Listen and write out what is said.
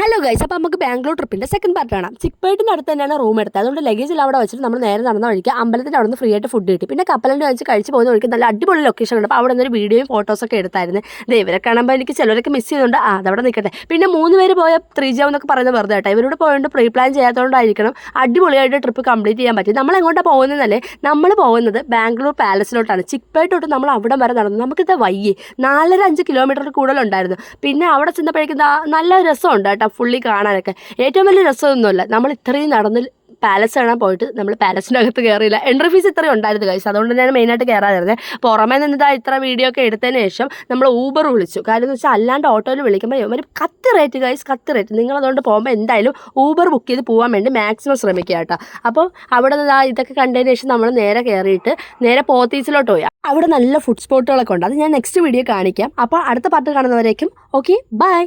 Hello guys, അപ്പോൾ നമുക്ക് Bangalore ട്രിപ്പിൻ്റെ second part കാണാം. ചിക്ക്പേട്ടിൻ്റെ അടുത്ത് തന്നെയാണ് റൂം എടുത്തത്. അതുകൊണ്ട് ലഗേജിൽ അവിടെ വെച്ചിട്ട് നമ്മൾ നേരെ നടന്ന വഴിക്ക് അമ്പലത്തിൻ്റെ അവിടെ നിന്ന് ഫ്രീ ആയിട്ട് ഫുഡ് കിട്ടി. പിന്നെ കപ്പലൻ്റെ വെച്ച് കഴിച്ച് പോകുന്ന വഴിക്ക് നല്ല അടിപൊളി ലൊക്കേഷൻ ഉണ്ട്. അപ്പോൾ അവിടെ നിന്നൊരു വീഡിയോയും ഫോട്ടോസൊക്കെ എടുത്തായിരുന്നു. ഇവരെ കാണുമ്പോൾ എനിക്ക് ചിലരൊക്കെ മിസ് ചെയ്യുന്നുണ്ട്. അതവിടെ നിൽക്കട്ടെ. പിന്നെ 3 പേര് പോയ 3G എന്നൊക്കെ പറയുന്നത് വെറുതെ കേട്ടോ. ഇവരോട് പോയതുകൊണ്ട് പ്രീ പ്ലാൻ ചെയ്യാത്തതുകൊണ്ടായിരിക്കണം അടിപൊളിയായിട്ട് ട്രിപ്പ് കംപ്ലീറ്റ് ചെയ്യാൻ പറ്റി. നമ്മൾ എങ്ങോട്ടാണ് പോകുന്നതെന്നല്ലേ, നമ്മൾ പോകുന്നത് ബാംഗ്ലൂർ പാലസിലോട്ടാണ്. ചിക്ക്പേട്ട് തൊട്ട് നമ്മൾ അവിടെ വരെ നടന്നു. നമുക്കിത് വയ്യേ 4-5 കിലോമീറ്റർ കൂടുതലുണ്ടായിരുന്നു. പിന്നെ അവിടെ ചെന്നപ്പോഴേക്കും നല്ല രസമുണ്ട് കേട്ടോ ഫുള്ളി കാണാനൊക്കെ. ഏറ്റവും വലിയ രസമൊന്നുമല്ല, നമ്മൾ ഇത്രയും നടന്ന് പാലസ് കാണാൻ പോയിട്ട് നമ്മൾ പാലസിൻ്റെ അകത്ത് കയറിയില്ല. എൻട്രി ഫീസ് ഇത്രയും ഉണ്ടായിരുന്നു കഴിച്ചു. അതുകൊണ്ട് തന്നെയാണ് മെയിനായിട്ട് കയറാതിരുന്നത്. പുറമേ നിന്നിട്ട് ഇത്ര വീഡിയോ ഒക്കെ എടുത്തതിന് ശേഷം നമ്മൾ ഊബർ വിളിച്ചു. കാര്യം എന്ന് വെച്ചാൽ അല്ലാണ്ട് ഓട്ടോയിൽ വിളിക്കുമ്പോൾ ഒരു കത്ത് റേറ്റ്. നിങ്ങളതുകൊണ്ട് പോകുമ്പോൾ എന്തായാലും ഊബർ ബുക്ക് ചെയ്ത് പോകാൻ വേണ്ടി മാക്സിമം ശ്രമിക്കുക കേട്ടോ. അപ്പോൾ അവിടെ നിന്ന് ഇതൊക്കെ കണ്ടതിന് ശേഷം നമ്മൾ നേരെ കയറിയിട്ട് നേരെ പോത്തീസിലോട്ട് പോയി. അവിടെ നല്ല ഫുഡ് സ്പോട്ടുകളൊക്കെ ഉണ്ട്. അത് ഞാൻ നെക്സ്റ്റ് വീഡിയോ കാണിക്കാം. അപ്പോൾ അടുത്ത പാർട്ട് കാണുന്നവരേക്കും ഓക്കെ, ബൈ.